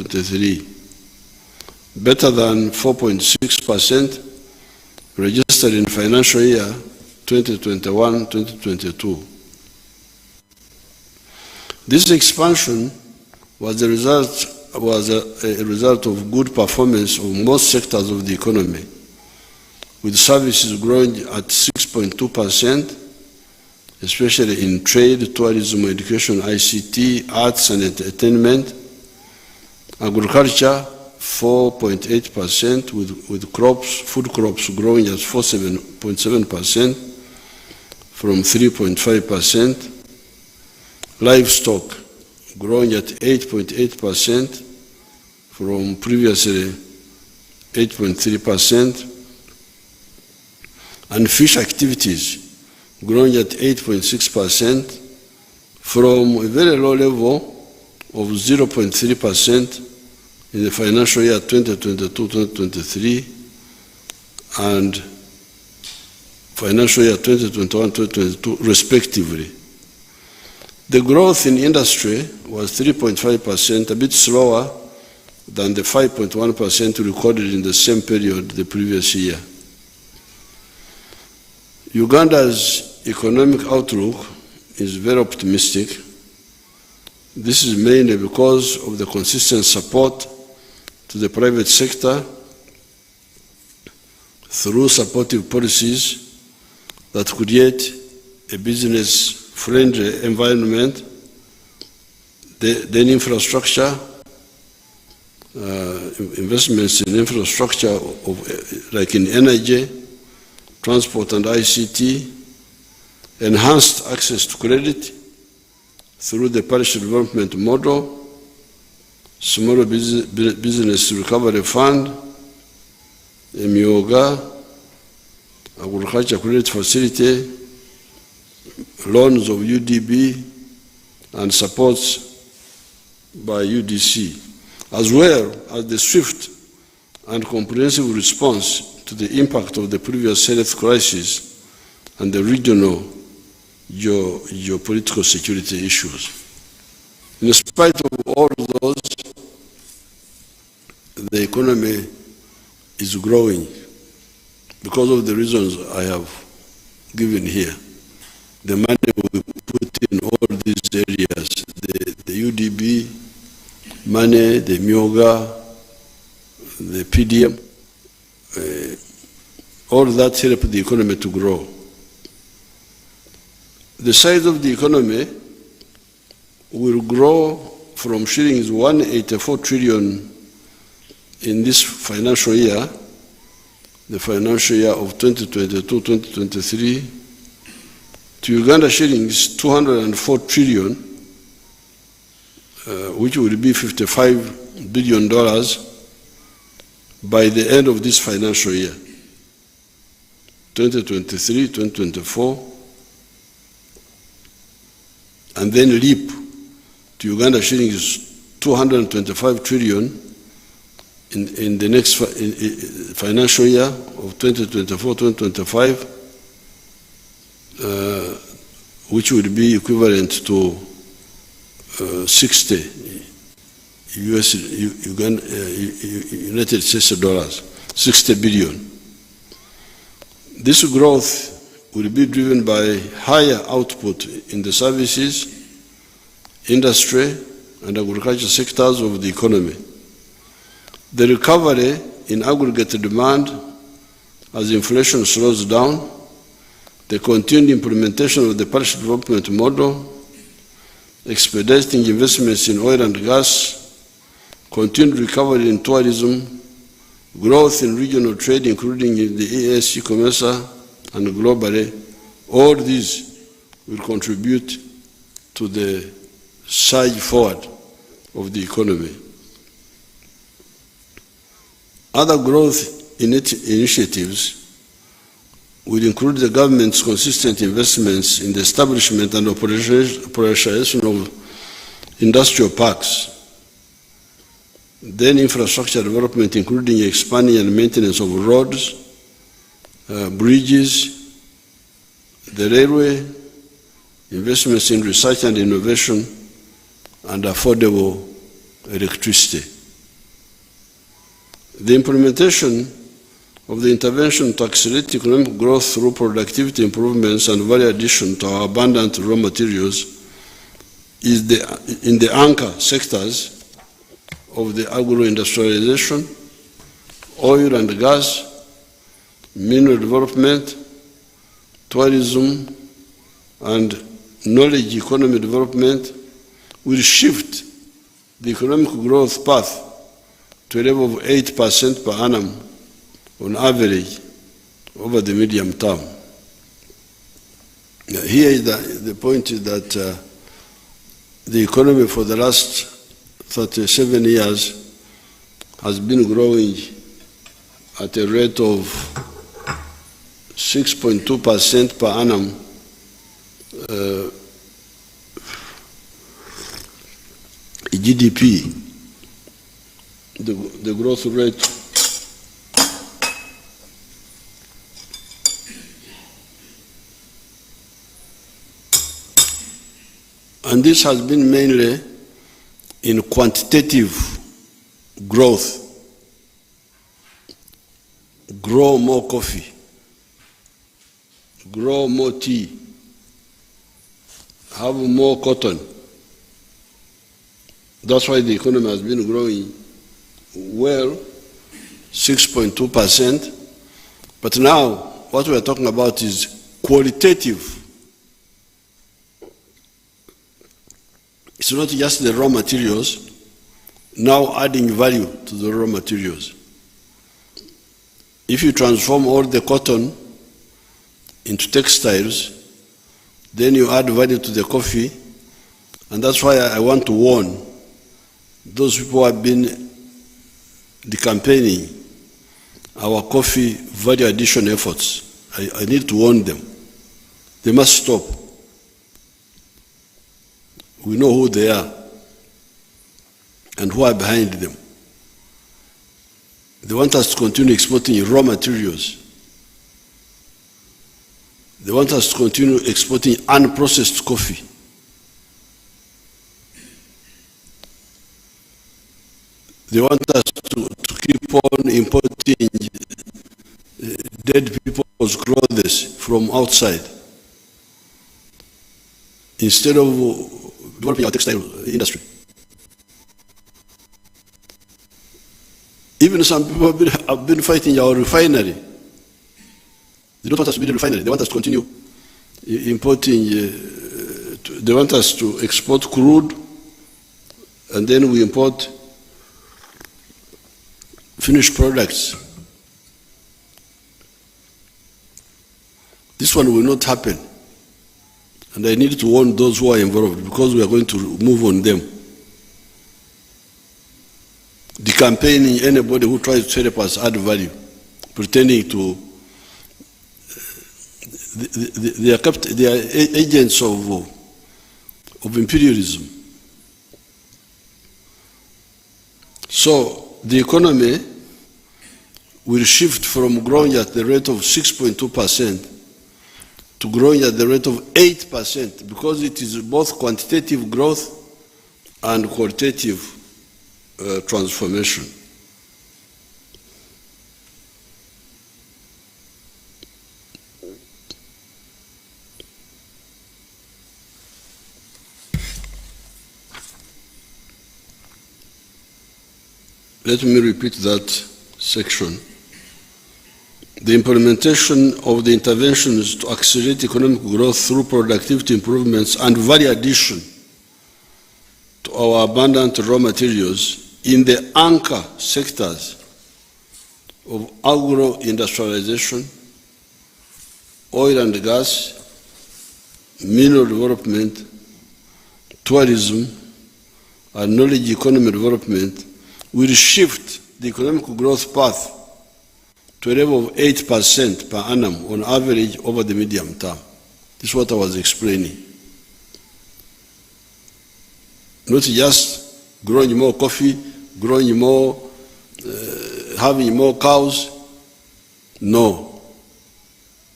2023, better than 4.6% registered in financial year 2021-2022. This expansion was a result of good performance of most sectors of the economy, with services growing at 6.2%, especially in trade, tourism, education, ICT, arts and entertainment, agriculture 4.8%, with food crops growing at 7.7% from 3.5%, livestock growing at 8.8% from previously 8.3%, and fish activities growing at 8.6% from a very low level of 0.3% in the financial year 2022-2023 and financial year 2021-2022 respectively. The growth in industry was 3.5%, a bit slower than the 5.1% recorded in the same period the previous year. Uganda's economic outlook is very optimistic. This is mainly because of the consistent support to the private sector through supportive policies that create a business-friendly environment, then infrastructure, investments in infrastructure like in energy, transport and ICT, enhanced access to credit through the parish development model, Small Business Recovery Fund, Emyoga, Agriculture Credit Facility, loans of UDB, and supports by UDC, as well as the swift and comprehensive response to the impact of the previous health crisis and the regional geopolitical security issues. In spite of all those, the economy is growing because of the reasons I have given here. The money we put in all these areas, the UDB money, the Myoga, the PDM, all that help the economy to grow. The size of the economy will grow from shillings 184 trillion in this financial year, the financial year of 2022-2023, to Uganda shillings 204 trillion, which will be $55 billion by the end of this financial year, 2023-2024, and then leap to Uganda shillings 225 trillion in the next financial year of 2024-2025, which would be equivalent to 60 United States dollars, 60 billion. This growth will be driven by higher output in the services, industry, and agriculture sectors of the economy. The recovery in aggregate demand as inflation slows down, the continued implementation of the parish development model, expediting investments in oil and gas, continued recovery in tourism, growth in regional trade, including in the EAC, COMESA, and globally, all these will contribute to the surge forward of the economy. Other growth initiatives will include the government's consistent investments in the establishment and operationalization of industrial parks, then infrastructure development, including expanding and maintenance of roads, bridges, the railway, investments in research and innovation, and affordable electricity. The implementation of the intervention to accelerate economic growth through productivity improvements and value addition to our abundant raw materials is in the anchor sectors of the agro-industrialization, oil and gas, mineral development, tourism, and knowledge economy development will shift the economic growth path to a level of 8% per annum on average over the medium term. Here is the point is that the economy for the last 37 years has been growing at a rate of 6.2% per annum GDP, the growth rate and this has been mainly in quantitative growth. Grow more coffee, grow more tea, have more cotton. That's why the economy has been growing well, 6.2%. But now, what we are talking about is qualitative. It's not just the raw materials, now adding value to the raw materials. If you transform all the cotton into textiles, then you add value to the coffee, and that's why I want to warn those people who have been campaigning our coffee value addition efforts. I need to warn them. They must stop. We know who they are and who are behind them. They want us to continue exporting raw materials. They want us to continue exporting unprocessed coffee. They want us to keep on importing dead people's clothes from outside instead of developing our textile industry. Even some people have been fighting our refinery. They don't want us to build a refinery. They want us to continue importing. They want us to export crude, and then we import finished products. This one will not happen. And I need to warn those who are involved because we are going to move on them. Decampaigning anybody who tries to help us add value, pretending to they are agents of imperialism. So the economy will shift from growing at the rate of 6.2% to growing at the rate of 8% because it is both quantitative growth and qualitative transformation. Let me repeat that section. The implementation of the interventions to accelerate economic growth through productivity improvements and value addition to our abundant raw materials in the anchor sectors of agro-industrialization, oil and gas, mineral development, tourism, and knowledge economy development will shift the economic growth path to a level of 8% per annum on average over the medium term. This is what I was explaining. Not just growing more coffee, growing more, having more cows. No.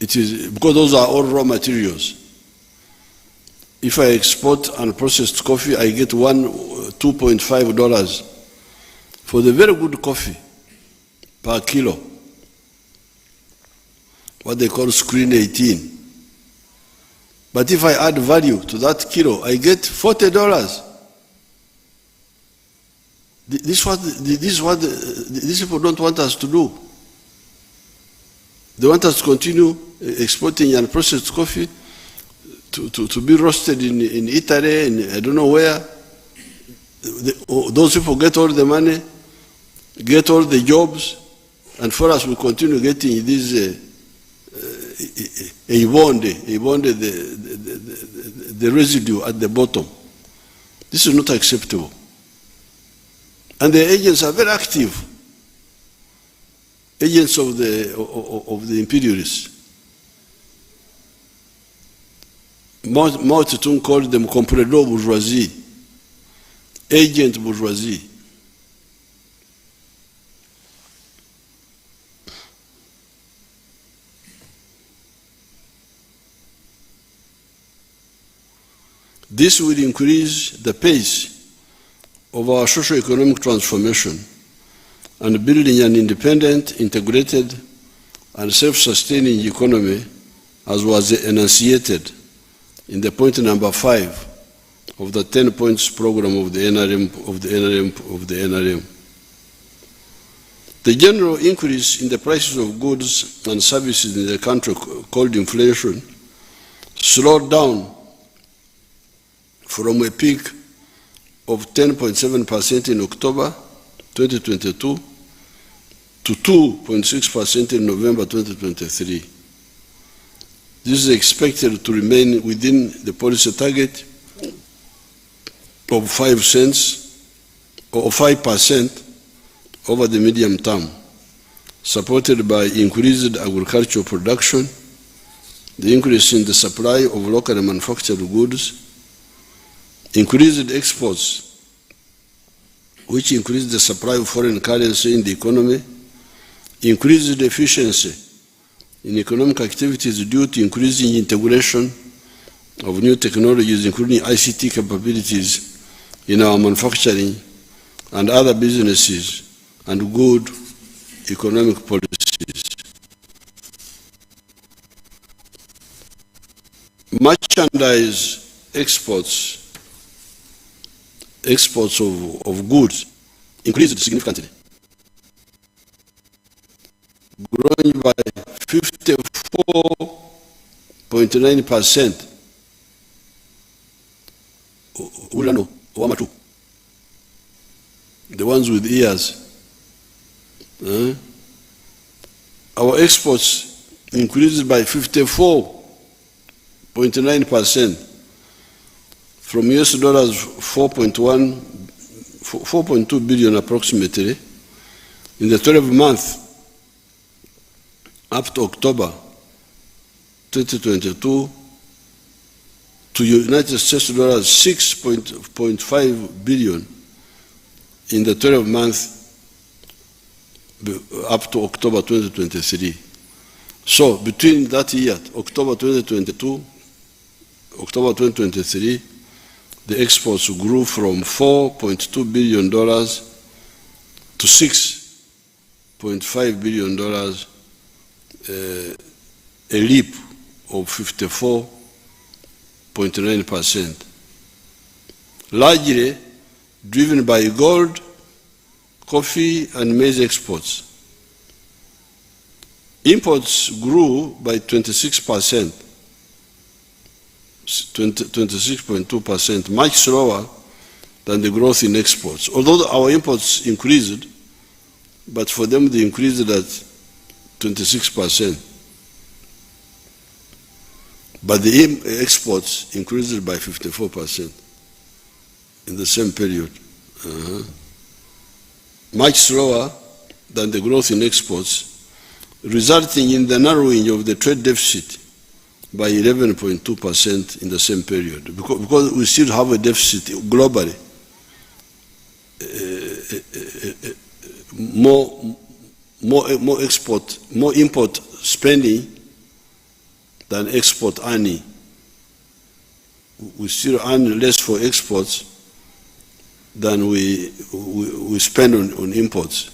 It is because those are all raw materials. If I export unprocessed coffee, I get $2.5. For the very good coffee, per kilo, what they call screen 18. But if I add value to that kilo, I get $40. This is what these people don't want us to do. They want us to continue exporting unprocessed coffee to be roasted in Italy and I don't know where. Those people get all the money, get all the jobs, and for us we continue getting these the residue at the bottom. This is not acceptable. And the agents are very active, agents of the imperialists. Mao Zedong called them comprador bourgeoisie, agent bourgeoisie. This will increase the pace of our socio-economic transformation and building an independent, integrated, and self-sustaining economy, as was enunciated in the point number 5 of the 10 points program of the NRM. The general increase in the prices of goods and services in the country, called inflation, slowed down from a peak of 10.7% in October 2022 to 2.6% in November 2023. This is expected to remain within the policy target of 5 cents or 5% over the medium term, supported by increased agricultural production, the increase in the supply of locally manufactured goods, increased exports, which increased the supply of foreign currency in the economy, increased efficiency in economic activities due to increasing integration of new technologies, including ICT capabilities in our manufacturing and other businesses, and good economic policies. Merchandise exports of goods increased significantly, growing by 54.9%. The ones with ears. Our exports increased by 54.9% from US dollars 4.2 billion approximately in the 12 months up to October 2022 to United States dollars 6.5 billion in the 12 months up to October 2023. So between that year, October 2022, October 2023, the exports grew from $4.2 billion to $6.5 billion, a leap of 54.9%, largely driven by gold, coffee, and maize exports. Imports grew by 26%, 26.2%, much slower than the growth in exports. Although our imports increased, but for them they increased at 26%. But the exports increased by 54% in the same period. Much slower than the growth in exports, resulting in the narrowing of the trade deficit by 11.2% in the same period. Because we still have a deficit globally, more import spending than export earning. We still earn less for exports than we spend on imports.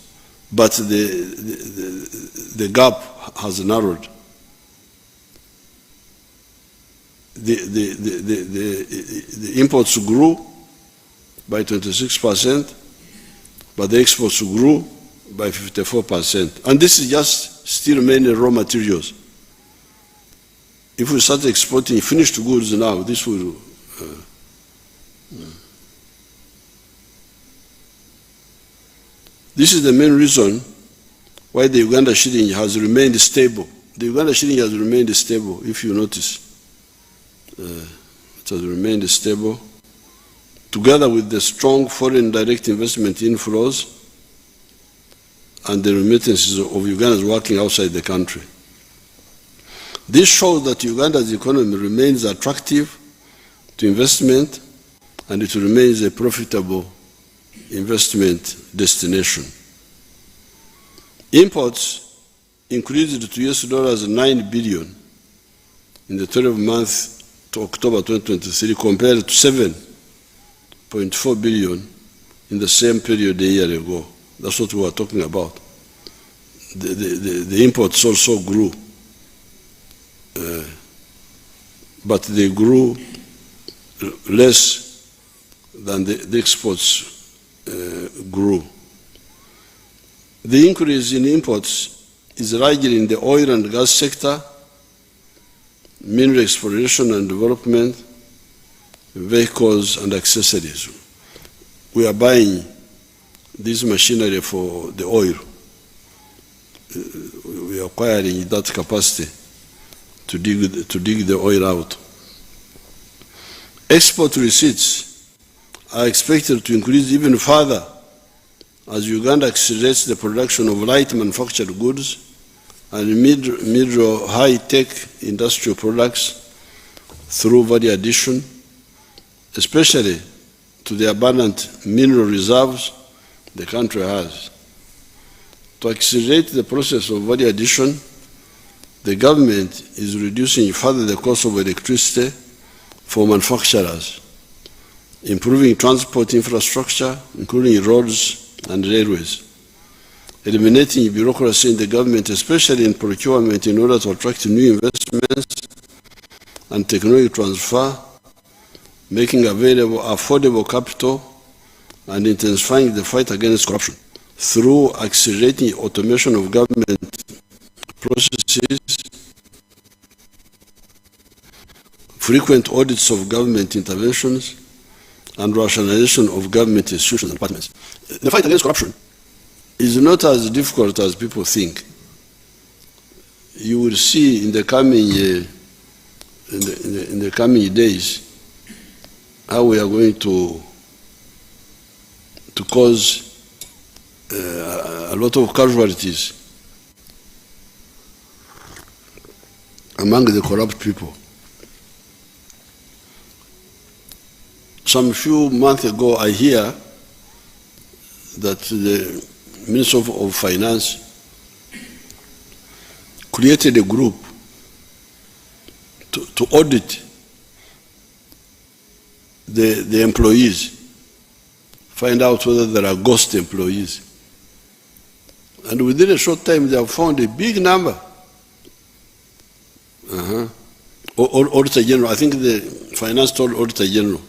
but the gap has narrowed. The imports grew by 26%, but the exports grew by 54%. And this is just still mainly raw materials. If we start exporting finished goods now, this will this is the main reason why the Uganda shilling has remained stable. The Uganda shilling has remained stable, if you notice. It has remained stable, together with the strong foreign direct investment inflows and the remittances of Ugandans working outside the country. This shows that Uganda's economy remains attractive to investment, and it remains a profitable investment destination. Imports increased to $9 billion in the 12 months to October 2023 compared to $7.4 billion in the same period a year ago. That's what we were talking about. The imports also grew, but they grew less than the exports grew. The increase in imports is largely in the oil and gas sector, mineral exploration and development, vehicles and accessories. We are buying this machinery for the oil. We are acquiring that capacity to dig the oil out. Export receipts are expected to increase even further as Uganda accelerates the production of light manufactured goods and mid or high-tech industrial products through value addition, especially to the abundant mineral reserves the country has. To accelerate the process of value addition, the government is reducing further the cost of electricity for manufacturers, improving transport infrastructure, including roads and railways, eliminating bureaucracy in the government, especially in procurement, in order to attract new investments and technology transfer, making available affordable capital, and intensifying the fight against corruption through accelerating automation of government processes, frequent audits of government interventions, and rationalization of government institutions and departments. The fight against corruption is not as difficult as people think. You will see in the coming days how we are going to cause a lot of casualties among the corrupt people. Some few months ago, I hear that the Minister of Finance created a group to audit the employees, find out whether there are ghost employees. And within a short time, they have found a big number. Auditor General, I think the Finance told Auditor General.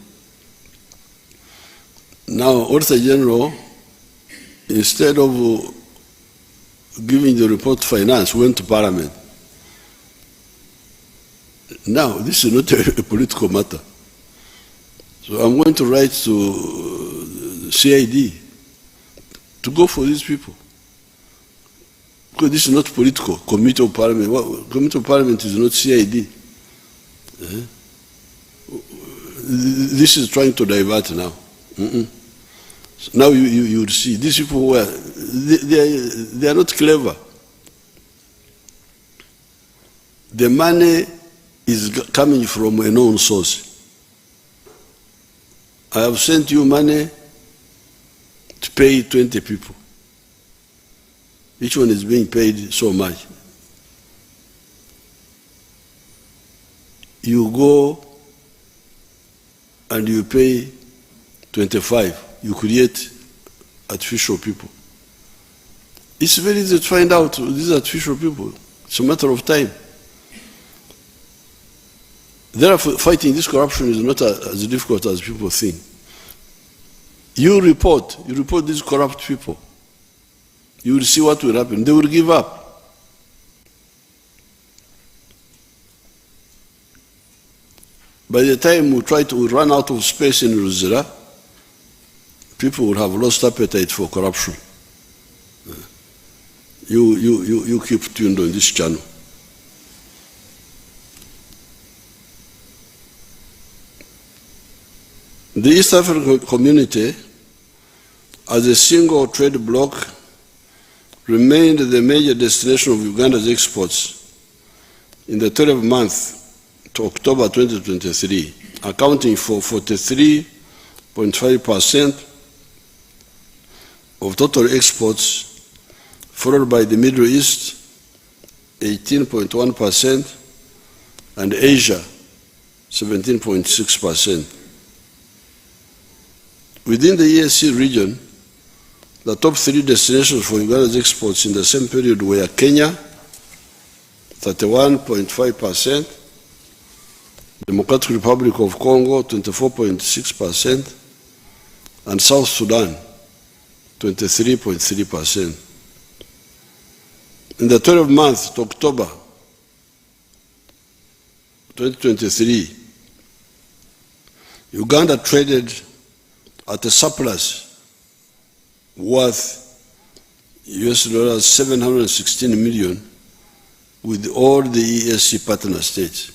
Now, Auditor General, instead of giving the report to Finance, went to Parliament. Now, this is not a political matter. So I'm going to write to CID to go for these people. Because this is not political. Committee of Parliament. Well, Committee of Parliament is not CID. This is trying to divert now. So now you would see these people who are, they are not clever. The money is coming from a known source. I have sent you money to pay 20 people. Each one is being paid so much. You go and you pay 25. You create artificial people. It's very easy to find out these artificial people. It's a matter of time. Therefore, fighting this corruption is not as difficult as people think. You report these corrupt people. You will see what will happen. They will give up. By the time we run out of space in Luzira, people will have lost appetite for corruption. You keep tuned on this channel. The East African community, as a single trade bloc, remained the major destination of Uganda's exports in the 12 months to October 2023, accounting for 43.5% of total exports, followed by the Middle East, 18.1%, and Asia, 17.6%. Within the EAC region, the top 3 destinations for Uganda's exports in the same period were Kenya, 31.5%, Democratic Republic of Congo, 24.6%, and South Sudan, 23.3%. In the 12 months to October 2023, Uganda traded at a surplus worth US dollars 716 million with all the EAC partner states.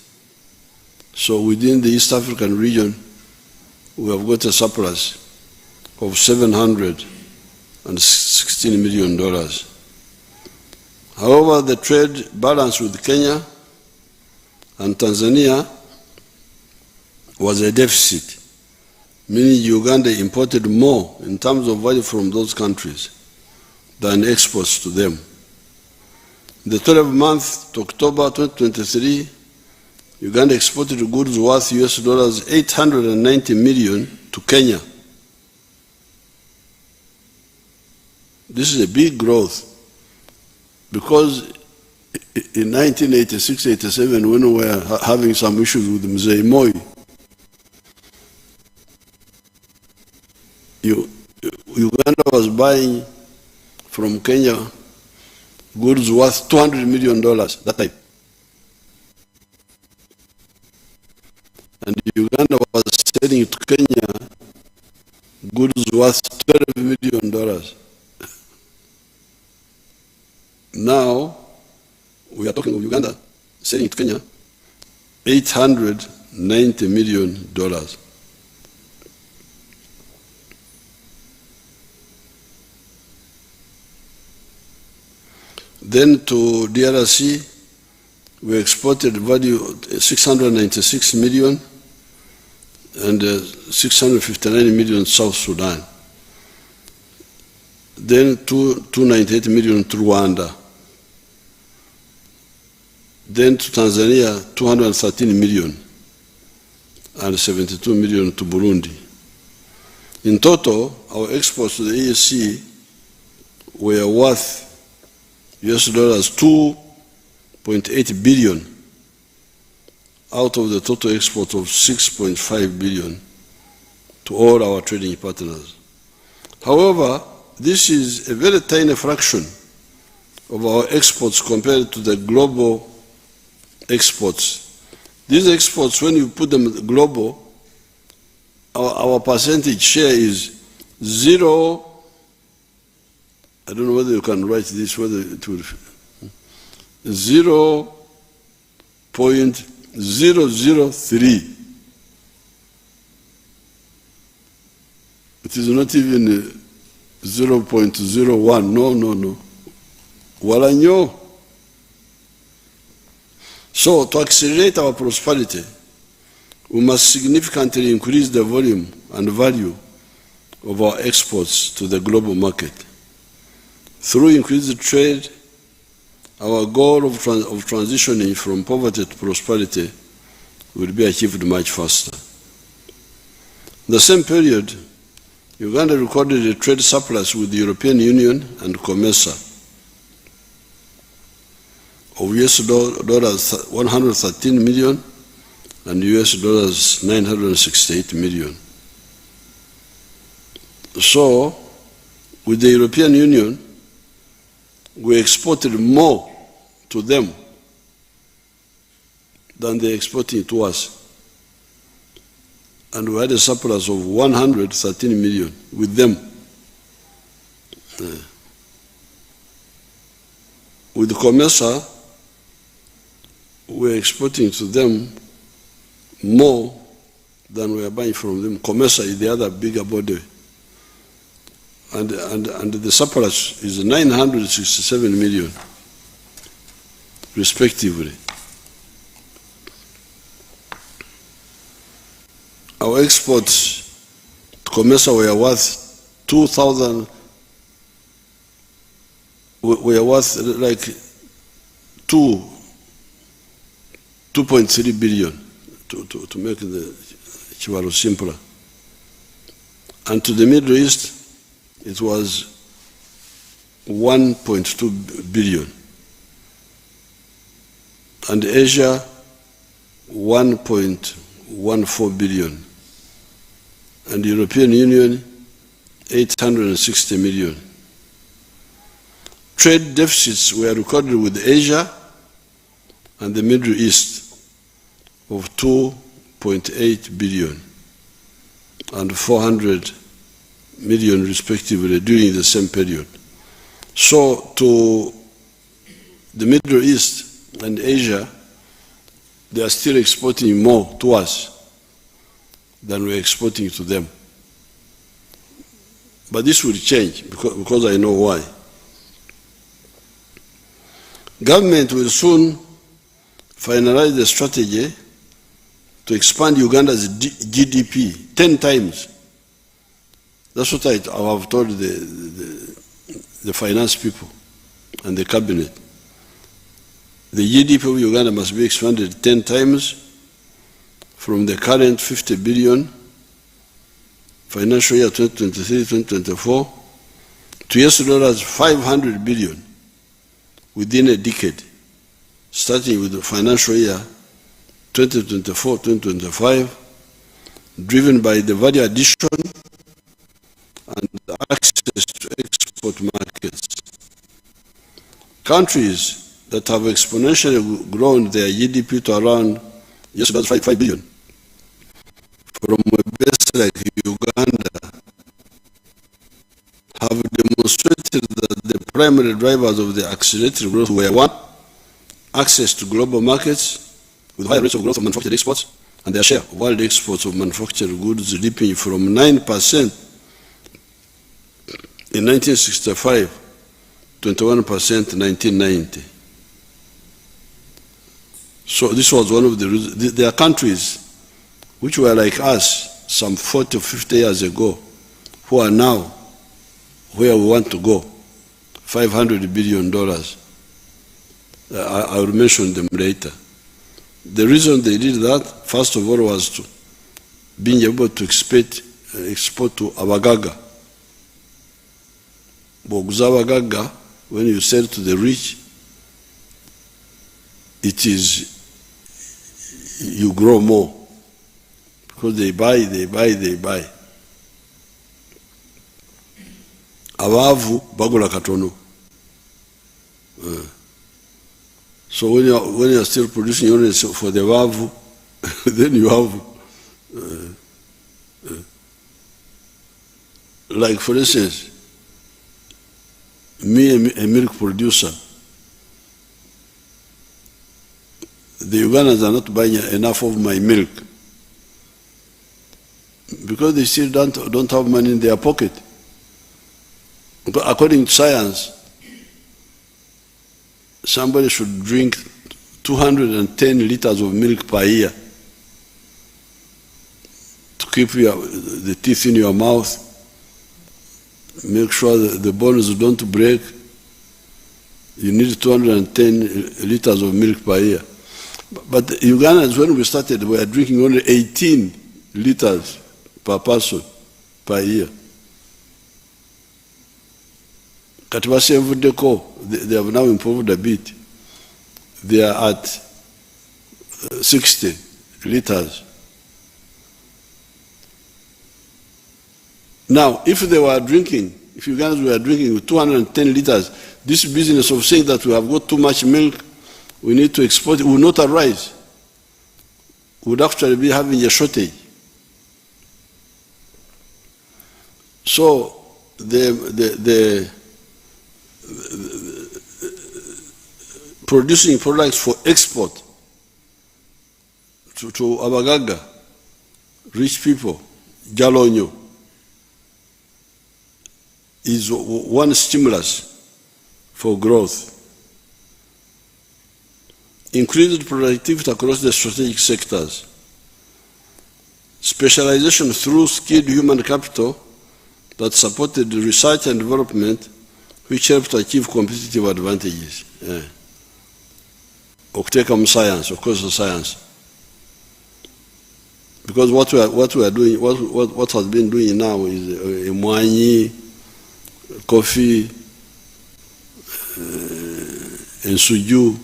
So within the East African region, we have got a surplus of $716 million. However, the trade balance with Kenya and Tanzania was a deficit, meaning Uganda imported more in terms of value from those countries than exports to them. In the 12 months to October 2023, Uganda exported goods worth US dollars 890 million to Kenya. This is a big growth because in 1986-87, when we were having some issues with Mzee Moi, Uganda was buying from Kenya goods worth $200 million that time. And Uganda was selling to Kenya goods worth $12 million. Now, we are talking of Uganda selling to Kenya $890 million. Then to DRC, we exported value 696 million and 659 million South Sudan. Then 298 million to Rwanda. Then to Tanzania, 213 million and 72 million to Burundi. In total, our exports to the EAC were worth US dollars 2.8 billion out of the total export of 6.5 billion to all our trading partners. However, this is a very tiny fraction of our exports compared to the global exports. These exports, when you put them global, our percentage share is 0. I don't know whether you can write this, whether it will 0.003. It is not even 0.01. No. Walanyo. So to accelerate our prosperity, we must significantly increase the volume and value of our exports to the global market. Through increased trade, our goal of transitioning from poverty to prosperity will be achieved much faster. In the same period, Uganda recorded a trade surplus with the European Union and COMESA of US dollars 113 million and US dollars 968 million. So, with the European Union, we exported more to them than they exporting to us. And we had a surplus of 113 million with them. With COMESA, we're exporting to them more than we are buying from them. COMESA is the other bigger body. And the surplus is 967 million, respectively. Our exports to COMESA were worth 2.3 billion to make the Chivalo simpler. And to the Middle East, it was 1.2 billion. And Asia, 1.14 billion. And the European Union, 860 million. Trade deficits were recorded with Asia and the Middle East of 2.8 billion and 400 million respectively during the same period. So to the Middle East and Asia, they are still exporting more to us than we're exporting to them. But this will change because I know why. Government will soon finalize the strategy to expand Uganda's GDP 10 times. That's what I have told the finance people and the cabinet. The GDP of Uganda must be expanded 10 times from the current 50 billion financial year 2023-2024 to US dollars 500 billion within a decade, starting with the financial year 2024-2025, driven by the value addition and access to export markets. Countries that have exponentially grown their GDP to around US dollars 5 billion from a base like Uganda have demonstrated that the primary drivers of the accelerated growth were: one, access to global markets with high rates of growth of manufactured exports, and their share of world exports of manufactured goods leaping from 9% in 1965 to 21% in 1990. So this was one of the reasons. There are countries which were like us some 40 or 50 years ago who are now where we want to go, $500 billion. I will mention them later. The reason they did that, first of all, was to being able to export to Abagaga. Abagaga, when you sell to the rich, it is, you grow more. Because they buy. Abavu bagula katono. So when you are still producing only for the Abavu, then you have, like for instance, me, a milk producer, the Ugandans are not buying enough of my milk because they still don't have money in their pocket. According to science, somebody should drink 210 liters of milk per year to keep the teeth in your mouth, make sure that the bones don't break. You need 210 liters of milk per year. But Ugandans, when we started, we were drinking only 18 liters per person per year. They have now improved a bit. they are at 60 liters. Now, if they were drinking, if Ugandans were drinking with 210 liters, this business of saying that we have got too much milk, we need to export it, will not arise. We would actually be having a shortage. So, the producing products for export to Abagaga, rich people, Jalonyo, is one stimulus for growth. Increased productivity across the strategic sectors. Specialization through skilled human capital that supported research and development, which helped achieve competitive advantages. Okuteka science, of course, science. Because what we are doing, what has been doing now is mwanyi, coffee, and suju,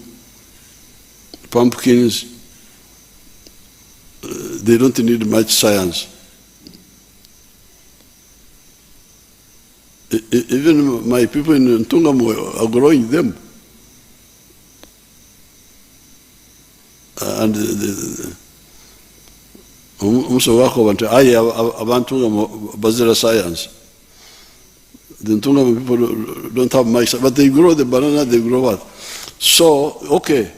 pumpkins. They don't need much science. Even my people in Ntungamo are growing them. And abantu bazira science. The Ntungamo people don't have much, but they grow the banana, they grow what? So, okay,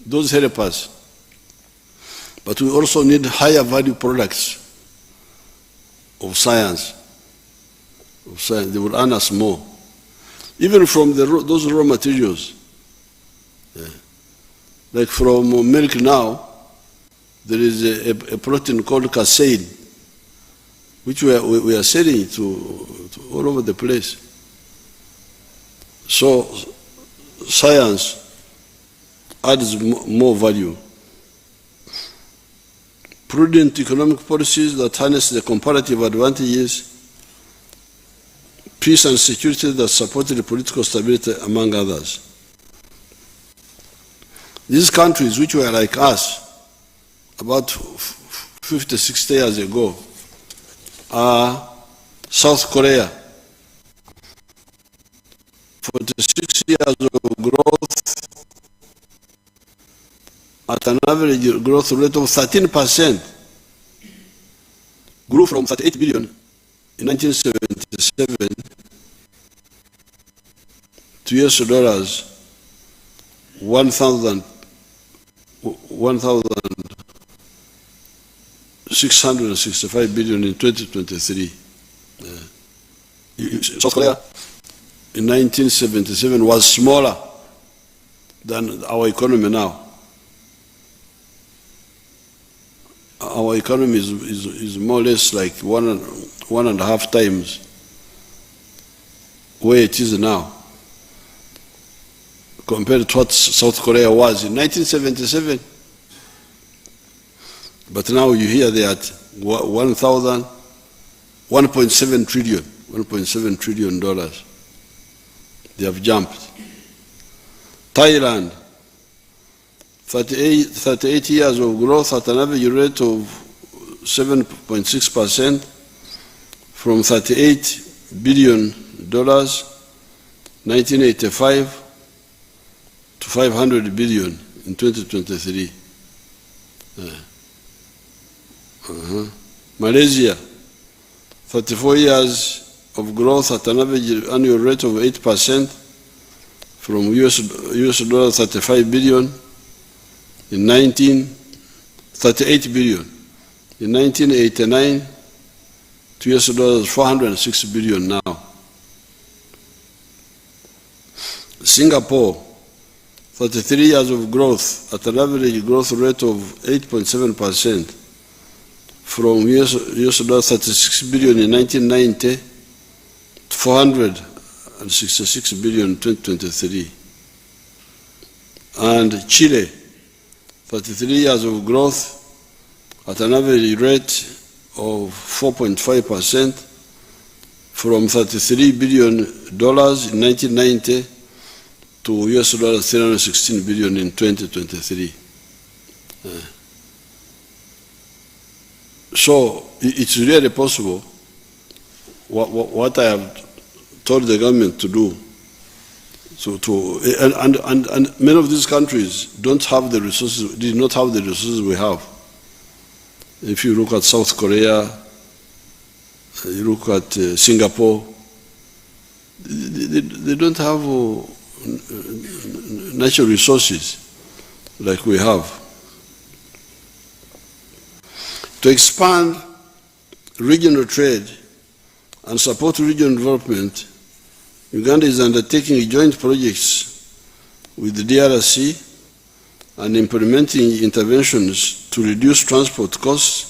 those help us. But we also need higher value products of science. They will earn us more. Even from those raw materials. Like from milk now, there is a protein called casein, which we are selling to all over the place. So science adds more value. Prudent economic policies that harness the comparative advantages, peace and security that supported political stability, among others. These countries, which were like us about 50, 60 years ago, are South Korea, 46 years of growth at an average growth rate of 13%, grew from 38 billion in 1977 to US$ 1,665 billion in 2023. South Korea in 1977 was smaller than our economy now. Our economy is more or less like one and a half times where it is now, compared to what South Korea was in 1977. But now you hear they are at $1.7 trillion. They have jumped. Thailand, 38 years of growth at an average rate of 7.6%, from $38 billion 1985 to 500 billion in 2023. Malaysia, 34 years of growth at an average annual rate of 8%, from US dollar 35 billion in 38 billion in 1989 to US dollars 406 billion now. Singapore, 33 years of growth at an average growth rate of 8.7%, from US dollar 36 billion in 1990 to 466 billion in 2023. And Chile, 33 years of growth at an average rate of 4.5%, from $33 billion in 1990 to to US dollars 316 billion in 2023. So it's really possible what I have told the government to do. So and many of these countries don't have the resources, did not have the resources we have. If you look at South Korea, you look at Singapore, they don't have natural resources like we have. To expand regional trade and support regional development, Uganda is undertaking joint projects with the DRC and implementing interventions to reduce transport costs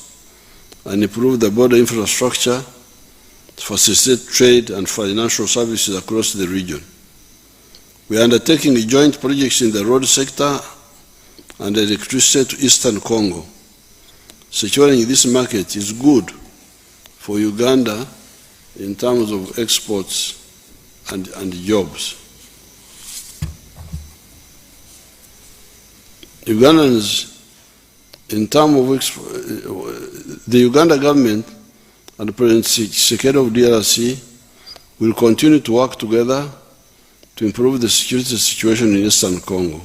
and improve the border infrastructure to facilitate trade and financial services across the region. We are undertaking joint projects in the road sector and electricity to Eastern Congo. Securing this market is good for Uganda in terms of exports and jobs. Ugandans, in terms of the Uganda government and President Tshisekedi of DRC will continue to work together to improve the security situation in Eastern Congo.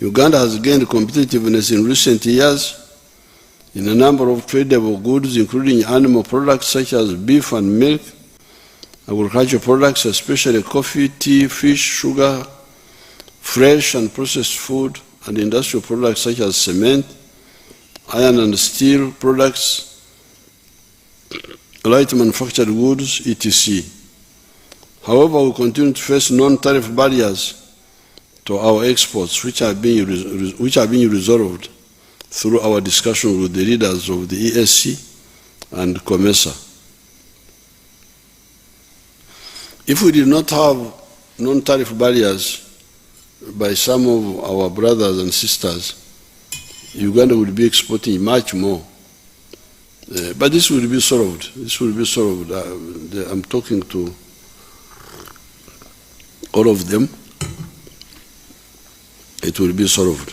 Uganda has gained competitiveness in recent years in a number of tradable goods, including animal products such as beef and milk, agricultural products, especially coffee, tea, fish, sugar, fresh and processed food, and industrial products such as cement, iron and steel products, light manufactured goods, etc. However, we continue to face non-tariff barriers to our exports, which are being resolved through our discussion with the leaders of the ESC and COMESA. If we did not have non-tariff barriers by some of our brothers and sisters, Uganda would be exporting much more. But this will be solved. This will be solved. I'm talking to all of them. It will be solved.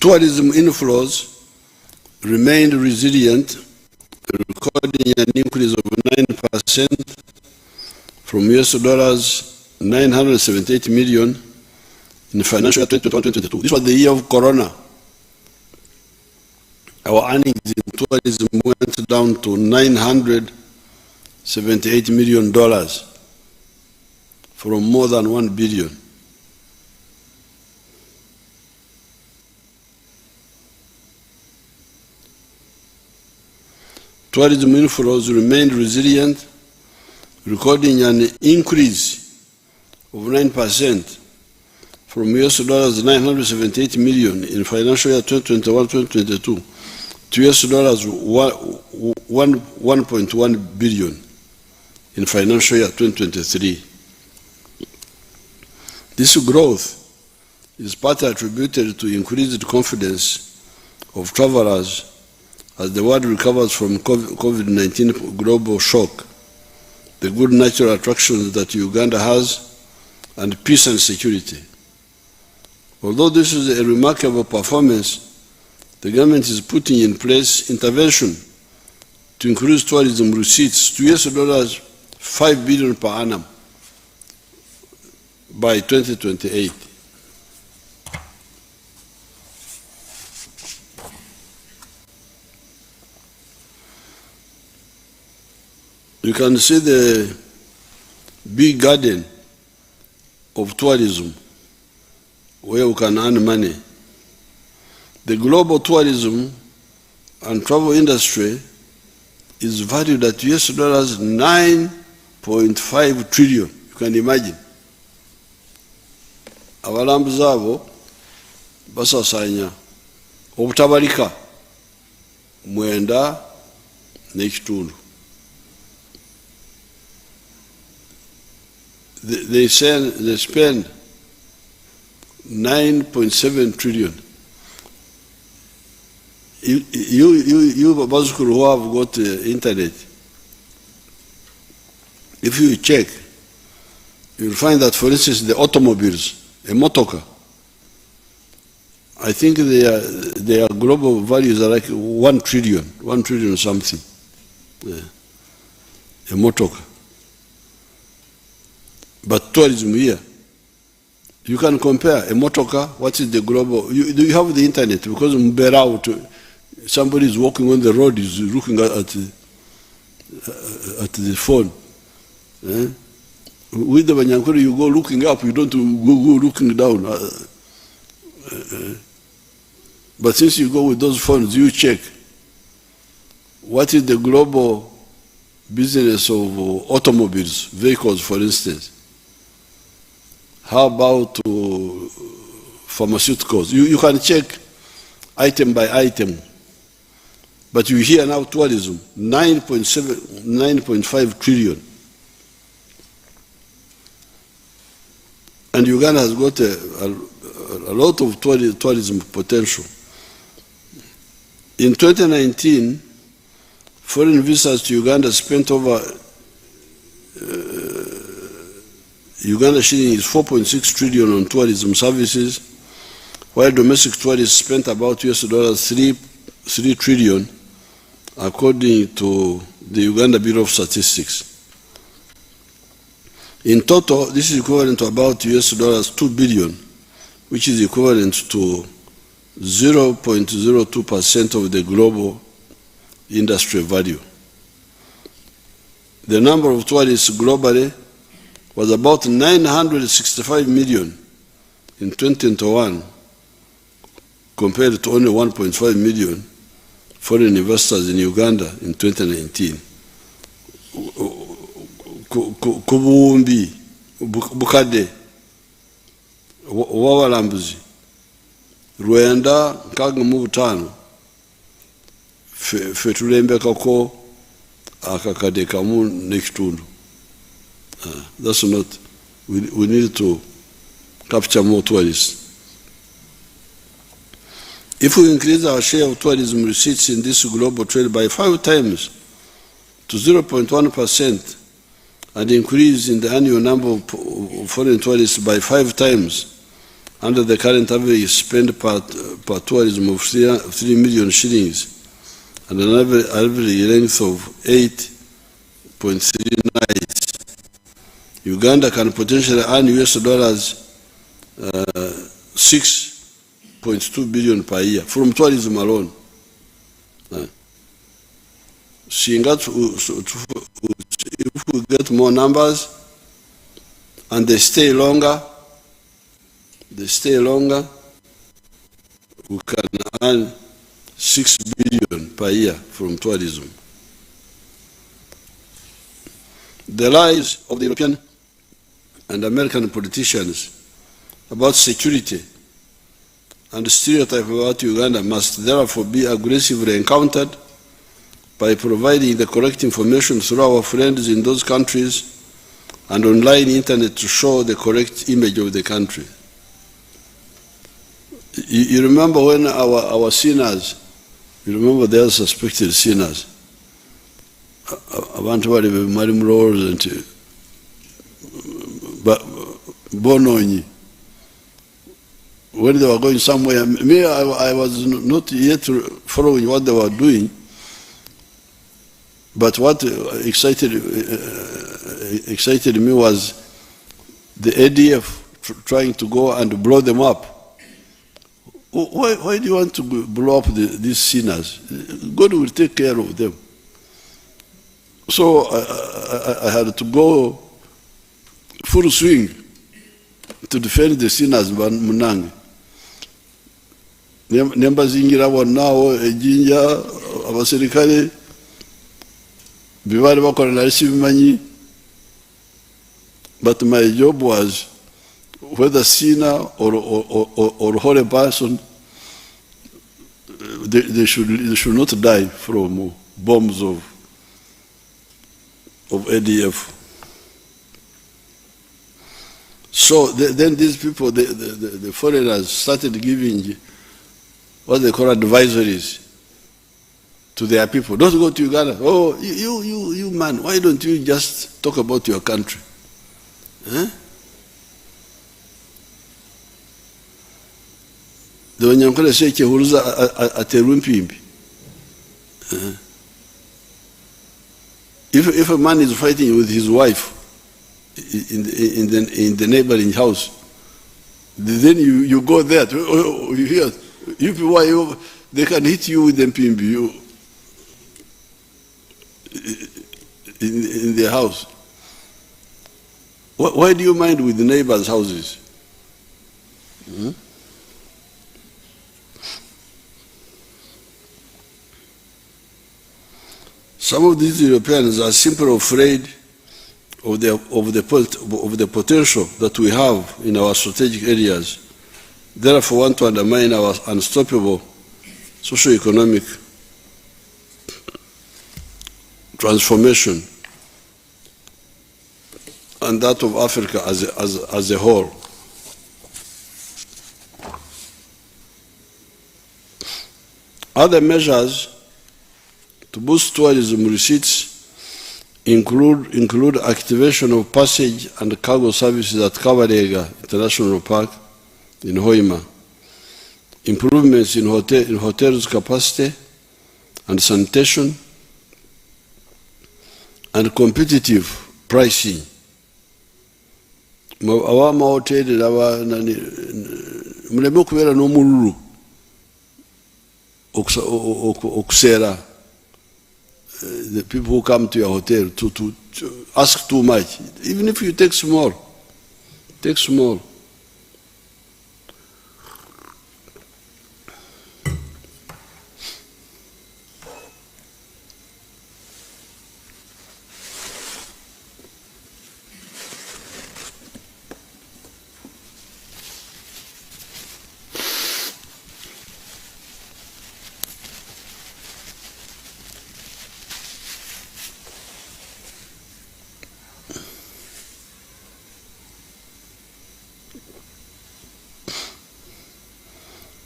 Tourism inflows remained resilient, recording an increase of 9% from US dollars 978 million in financial year 2021-2022. This was the year of Corona. Our earnings in tourism went down to $978 million from more than $1 billion. Tourism inflows remained resilient, recording an increase of 9% from US dollars 978 million in financial year 2021-2022 to US dollars 1.1 billion in financial year 2023. This growth is partly attributed to increased confidence of travelers as the world recovers from COVID-19 global shock, the good natural attractions that Uganda has, and peace and security. Although this is a remarkable performance, the government is putting in place intervention to increase tourism receipts to US dollars 5 billion per annum by 2028. You can see the big garden of tourism where you can earn money. The global tourism and travel industry is valued at US dollars 9.5 trillion. You can imagine. Abalambuzi abo basasanya obutabalika mwenda n'ekitundu. They spend 9.7 trillion You basically who have got internet, if you check, you'll find that, for instance, the automobiles, a motorcar, I think their global values are like 1 trillion something. A motorcar. But tourism here, you can compare a motorcar, what is the global, you have the internet, because somebody is walking on the road, is looking at the phone. With the Banyankuru, you go looking up, you don't go looking down. But since you go with those phones, you check what is the global business of automobiles, vehicles, for instance. How about pharmaceuticals? You can check item by item. But you hear now tourism, 9.5 trillion. And Uganda has got a lot of tourism potential. In 2019, foreign visitors to Uganda spent over Uganda shilling is 4.6 trillion on tourism services, while domestic tourists spent about $3 trillion, according to the Uganda Bureau of Statistics. In total, this is equivalent to about $2 billion, which is equivalent to 0.02% of the global industry value. The number of tourists globally was about 965 million in 2021, compared to only 1.5 million foreign investors in Uganda in 2019. Kubumbi, Bukade, Wawalambuzi, Rwanda, Kagamutano, Fetulembe kako akakade kamu nekitundu. That's not, we need to capture more tourists. If we increase our share of tourism receipts in this global trade by 5 times to 0.1%, and increase in the annual number of foreign tourists by 5 times under the current average spend per tourism of 3 million shillings and an average length of 8.3 nights, Uganda can potentially earn $6.2 billion per year from tourism alone. If we get more numbers and they stay longer, we can earn 6 billion per year from tourism. The lies of the European and American politicians about security and stereotype about Uganda must therefore be aggressively encountered by providing the correct information through our friends in those countries and online internet to show the correct image of the country. You remember when our sinners, you remember they are suspected sinners, abantu bali bemali mulowooza nti bononyi, when they were going somewhere, me, I was not yet following what they were doing, but what excited me was the ADF trying to go and blow them up. Why do you want to blow up these sinners? God will take care of them. So I had to go full swing to defend the sinners munange. Nemba zingira wanawo ejinja abasirikale bibali bakora na sibimanyi. But my job was, whether sinner or holy person, they should not die from bombs of ADF. So then these people, the foreigners, started giving what they call advisories to their people. Don't go to Uganda. Oh, you man, why don't you just talk about your country? The Wanyankole say Chehuruza aterwa impimbi. If a man is fighting with his wife in the neighboring house, then you go there. You hear, you people, they can hit you with impimbi in their house. Why do you mind with the neighbors' houses? Some of these Europeans are simply afraid of the potential that we have in our strategic areas, therefore want to undermine our unstoppable socio-economic transformation and that of Africa as a whole. Other measures to boost tourism receipts include activation of passage and cargo services at Kabarega International Park in Hoima, improvements in hotels' capacity and sanitation, and competitive pricing. Awa mahoteli muleme kubera n'omululu okusera. The people who come to your hotel to ask too much. Even if you take small, take small.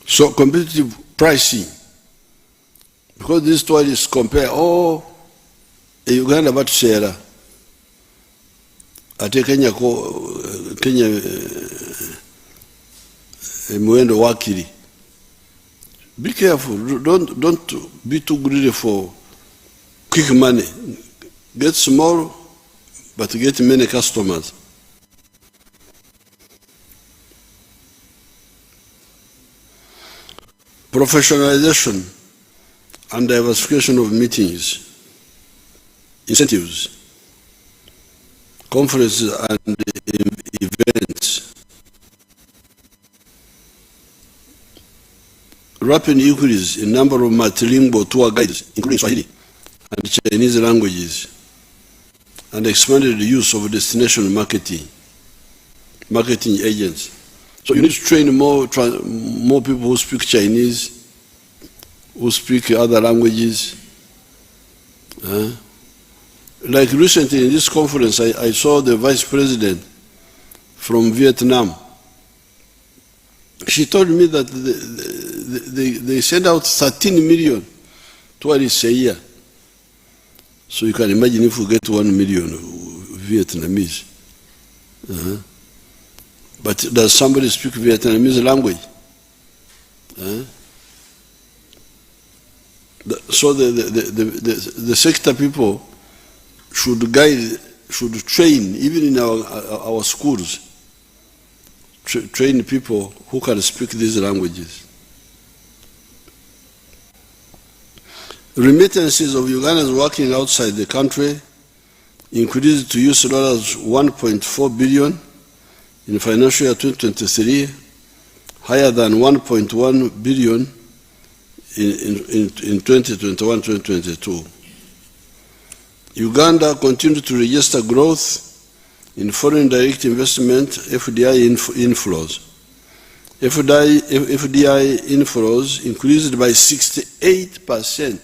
So competitive pricing, because these tourists compare, Uganda batusera, ate Kenya muendo wakiri. Be careful, don't be too greedy for quick money. Get small, but get many customers. Professionalization and diversification of meetings, incentives, conferences and events. Rapid increase in number of multilingual tour guides, including Swahili and Chinese languages, and expanded use of destination marketing agents. So you need to train more people who speak Chinese, who speak other languages. Like recently in this conference, I saw the vice president from Vietnam. She told me that they send out 13 million tourists a year. So you can imagine if we get 1 million Vietnamese. But does somebody speak Vietnamese language? So the sector people should train, even in our schools, train people who can speak these languages. Remittances of Ugandans working outside the country increased to $1.4 billion in financial year 2023, higher than 1.1 billion in 2021-2022. Uganda continued to register growth in foreign direct investment (FDI) inflows. FDI inflows increased by 68%.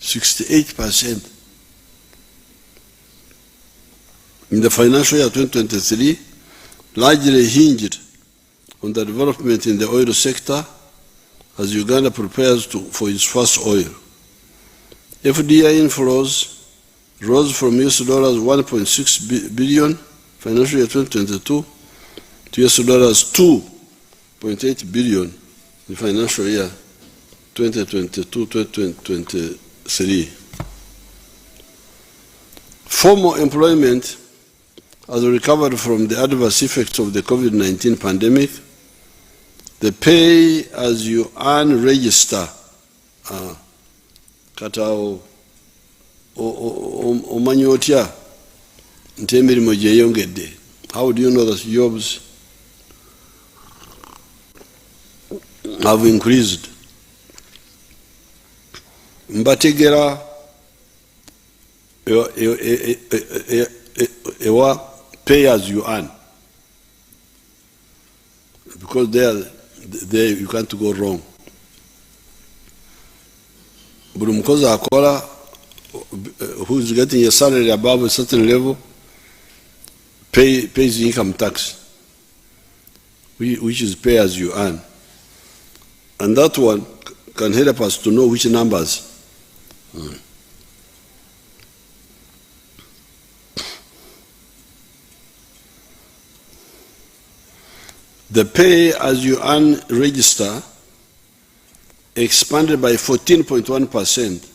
68%. In the financial year 2023, largely hinged on the development in the oil sector as Uganda prepares for its first oil. FDI inflows rose from US dollars 1.6 billion financial year 2022 to US dollars 2.8 billion in financial year 2022-2023. Formal employment has recovered from the adverse effects of the COVID-19 pandemic. The pay as you earn register kata omanyi otya nti emirimu gyeyongedde. How do you know that jobs have increased? Mbategera ewa pay as you earn, because there you can't go wrong. Buli mukozi akola who is getting a salary above a certain level pays income tax, which is pay as you earn. And that one can help us to know which numbers. The pay as you earn register expanded by 14.1%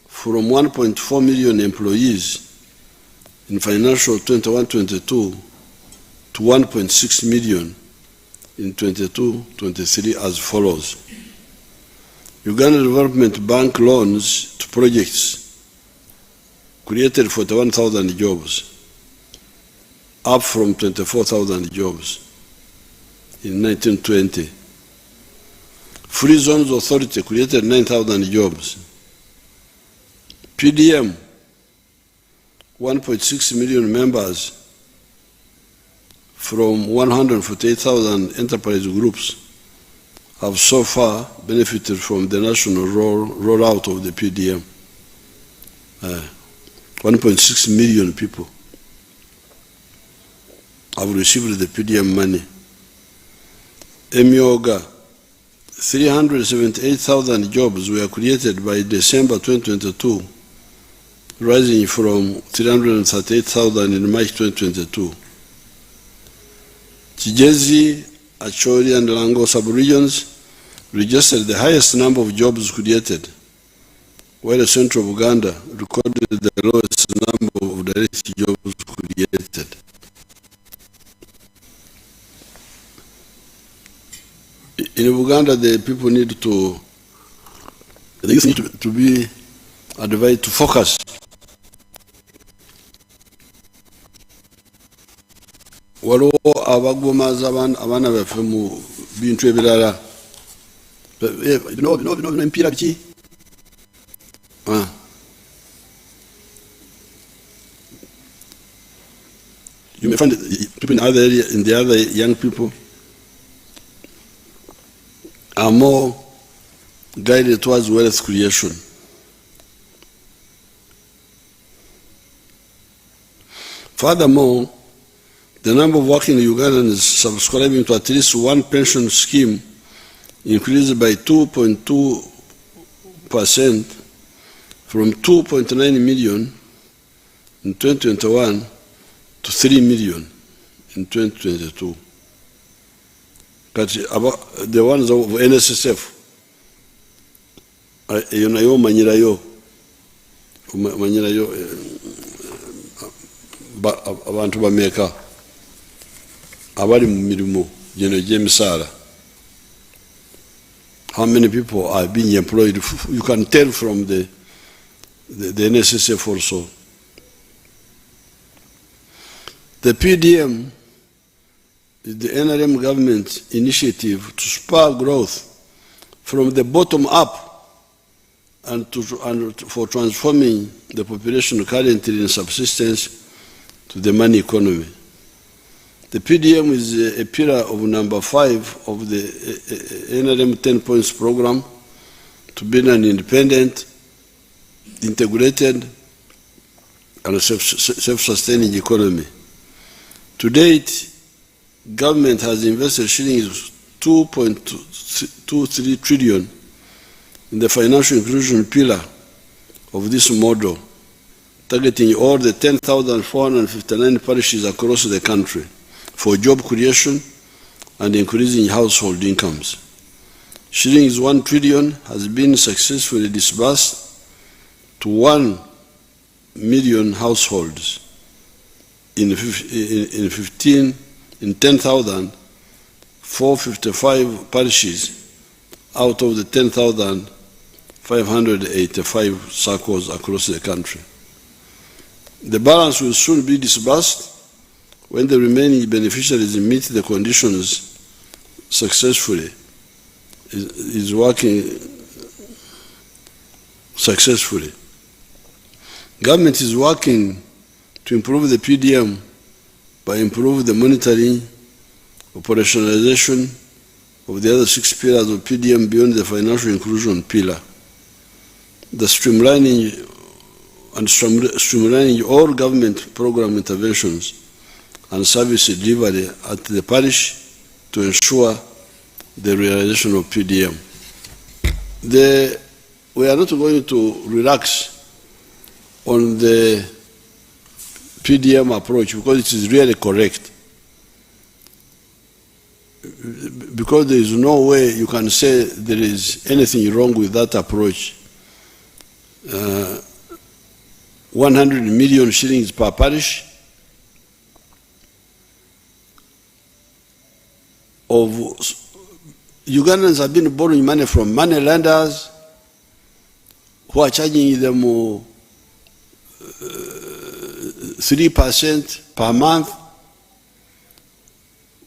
from 1.4 million employees in financial 21-22 to 1.6 million in 22-23 as follows. Uganda Development Bank loans to projects created 41,000 jobs, up from 24,000 jobs in 1920. Free Zones Authority created 9,000 jobs. PDM, 1.6 million members from 148,000 enterprise groups have so far benefited from the national rollout of the PDM. 1.6 million people have received the PDM money. Emyoga, 378,000 jobs were created by December 2022, rising from 338,000 in March 2022. Kigezi, Acholi and Lango sub-regions registered the highest number of jobs created, while the central Uganda recorded the lowest number of direct jobs created. In Uganda, the people need to be advised to focus. Waliwo abagomaza abaana baffe mu bintu ebirala. Bino empiira biki? You may find people in the other young people are more guided towards wealth creation. Furthermore, the number of working Ugandans subscribing to at least one pension scheme increased by 2.2% from 2.9 million in 2021 to 3 million in 2022. The ones of NSSF, manyirayo abantu bameka abali mu mirimu gino gy'emisaala. How many people are being employed? You can tell from the NSSF also. The PDM is the NRM government initiative to spur growth from the bottom up and for transforming the population currently in subsistence to the money economy. The PDM is a pillar of number 5 of the NRM 10 points program to build an independent, integrated, and self-sustaining economy. To date, government has invested shillings 2.23 trillion in the financial inclusion pillar of this model, targeting all the 10,459 parishes across the country for job creation and increasing household incomes. Shillings 1 trillion has been successfully disbursed to 1 million households in 10,455 parishes out of the 10,585 circles across the country. The balance will soon be disbursed when the remaining beneficiaries meet the conditions successfully, is working successfully. Government is working to improve the PDM by improving the monitoring, operationalization of the other 6 pillars of PDM beyond the financial inclusion pillar. The streamlining all government program interventions and service delivery at the parish to ensure the realization of PDM. We are not going to relax on the PDM approach because it is really correct. Because there is no way you can say there is anything wrong with that approach. 100 million shillings per parish of Ugandans have been borrowing money from money lenders who are charging them 3% per month,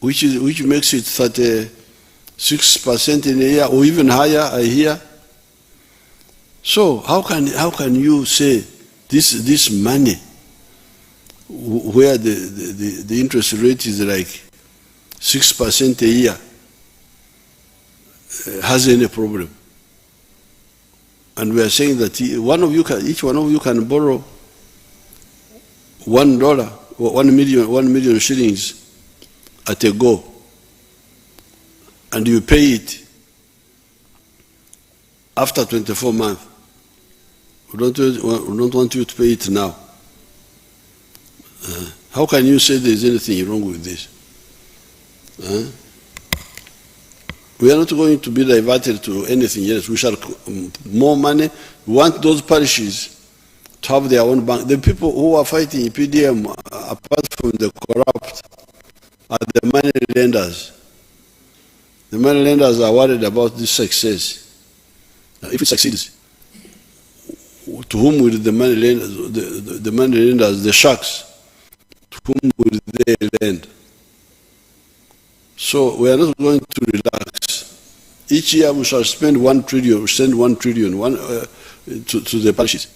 which makes it 36% in a year, or even higher, I hear. So how can you say this money, where the interest rate is like 6% a year, has any problem? And we are saying that each one of you can borrow $1, 1 million shillings at a go, and you pay it after 24 months. We don't want you to pay it now. How can you say there is anything wrong with this? We are not going to be diverted to anything else. We shall more money. We want those parishes to have their own bank. The people who are fighting PDM, apart from the corrupt, are the money lenders. The money lenders are worried about this success. If it succeeds, to whom will the money lenders, the sharks, to whom will they lend? So we are not going to relax. Each year we shall spend 1 trillion, to the parishes.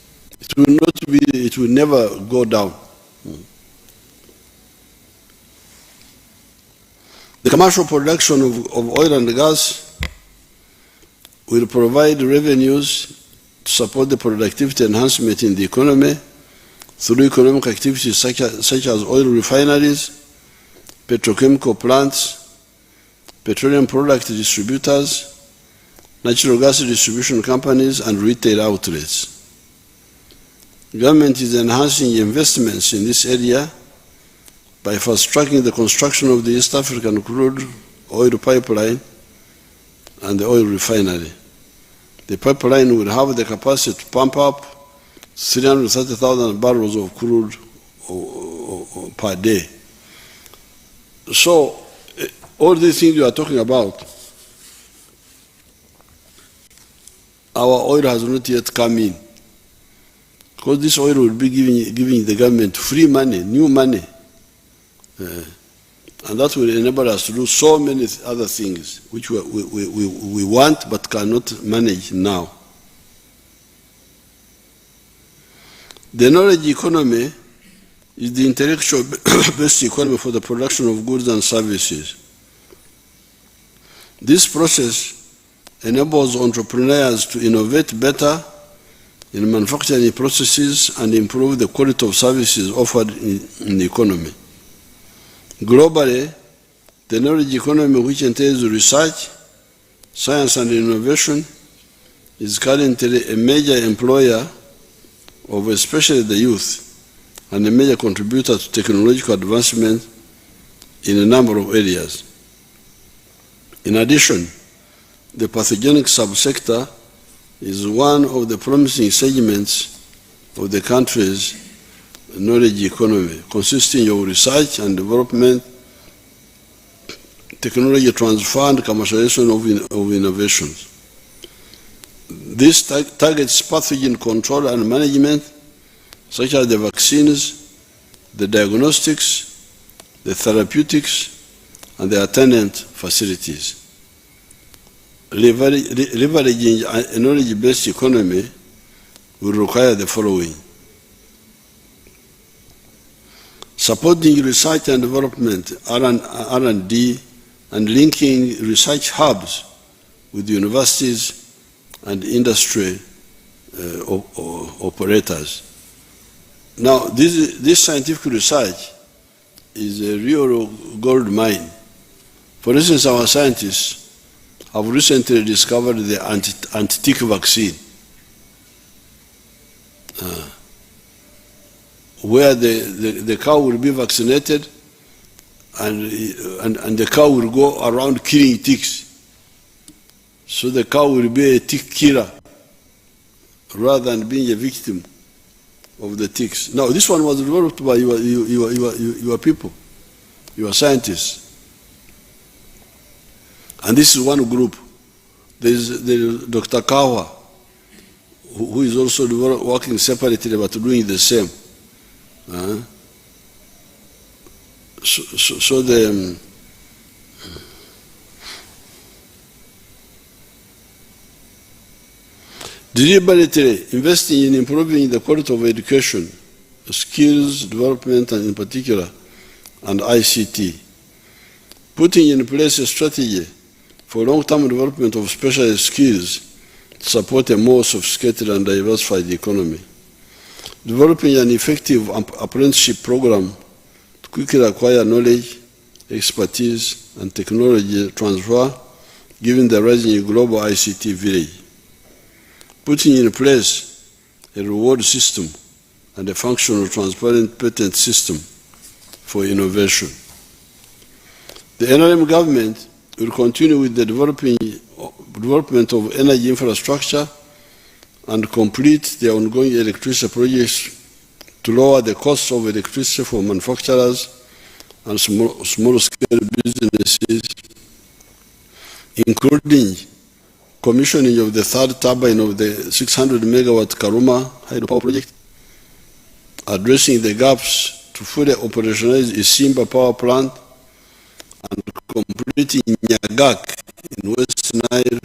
It will never go down. The commercial production of oil and gas will provide revenues to support the productivity enhancement in the economy through economic activities such as oil refineries, petrochemical plants, petroleum product distributors, natural gas distribution companies, and retail outlets. Government is enhancing investments in this area by fast-tracking the construction of the East African crude oil pipeline and the oil refinery. The pipeline will have the capacity to pump up 330,000 barrels of crude per day. So, all these things you are talking about, our oil has not yet come in. Because this oil will be giving the government free money, new money. And that will enable us to do so many other things which we want but cannot manage now. The knowledge economy is the intellectual-based economy for the production of goods and services. This process enables entrepreneurs to innovate better in manufacturing processes and improve the quality of services offered in the economy. Globally, The knowledge economy, which entails research, science and innovation, is currently a major employer of especially the youth and a major contributor to technological advancement in a number of areas. In addition, the pathogenic subsector is one of the promising segments of the country's knowledge economy, consisting of research and development, technology transfer, and commercialization of innovations. This targets pathogen control and management, such as the vaccines, the diagnostics, the therapeutics, and the attendant facilities. Leveraging a knowledge-based economy will require the following: supporting research and development, R&D, and linking research hubs with universities and industry operators. Now, this scientific research is a real gold mine. For instance, our scientists have recently discovered the anti-tick vaccine, where the cow will be vaccinated and the cow will go around killing ticks. So the cow will be a tick killer rather than being a victim of the ticks. Now, this one was developed by your people, your scientists. And this is one group. There is Dr. Kawa, who is also working separately but doing the same. So the deliberately investing in improving the quality of education, skills development, and in particular, and ICT, putting in place a strategy for long-term development of specialized skills to support a more sophisticated and diversified economy, developing an effective apprenticeship program to quickly acquire knowledge, expertise, and technology transfer, given the rising global ICT village, putting in place a reward system and a functional transparent patent system for innovation. The NRM government will continue with the development of energy infrastructure and complete the ongoing electricity projects to lower the cost of electricity for manufacturers and small-scale businesses, including commissioning of the third turbine of the 600 megawatt Karuma hydropower project, addressing the gaps to fully operationalize Isimba power plant, and completing Nyagak in West Nile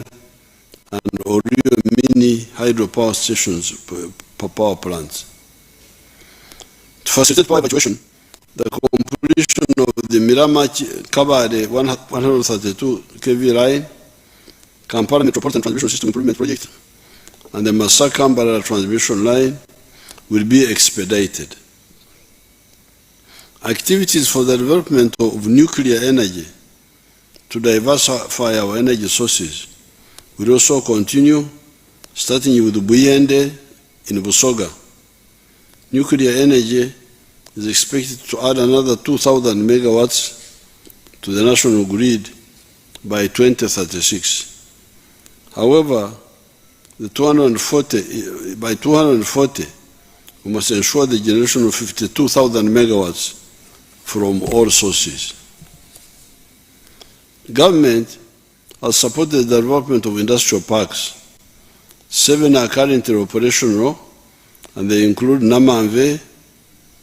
and Orio mini hydropower stations for power plants. To facilitate power evacuation, the completion of the Miramachi Kabade 132 kV line, Kampala Metropolitan Transmission System Improvement Project, and the Masaka-Mbarara transmission line will be expedited. Activities for the development of nuclear energy to diversify our energy sources will also continue, starting with Buyende in Busoga. Nuclear energy is expected to add another 2,000 megawatts to the national grid by 2036. However, by 240, we must ensure the generation of 52,000 megawatts from all sources. Government has supported the development of industrial parks. 7 are currently operational, and they include Namanve,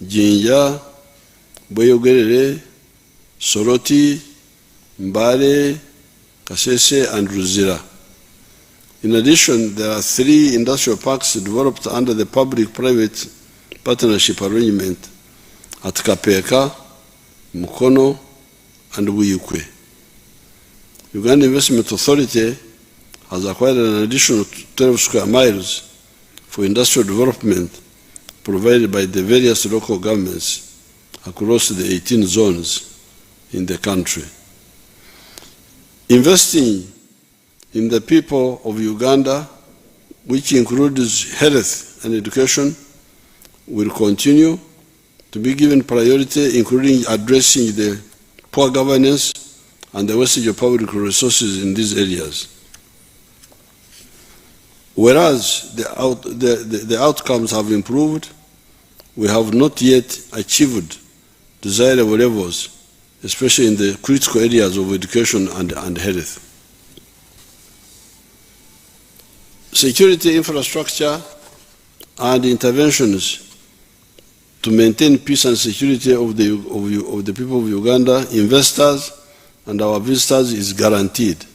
Jinja, Boyogerere, Soroti, Mbale, Kasese, and Ruzira. In addition, there are 3 industrial parks developed under the public-private partnership arrangement at Kapeka, Mukono, and Wiyukwe. Uganda Investment Authority has acquired an additional 12 square miles for industrial development provided by the various local governments across the 18 zones in the country. Investing in the people of Uganda, which includes health and education, will continue to be given priority, including addressing the poor governance and the wastage of public resources in these areas. Whereas the outcomes have improved, we have not yet achieved desirable levels, especially in the critical areas of education and health. Security infrastructure and interventions to maintain peace and security of the people of Uganda, investors, and our visitors is guaranteed.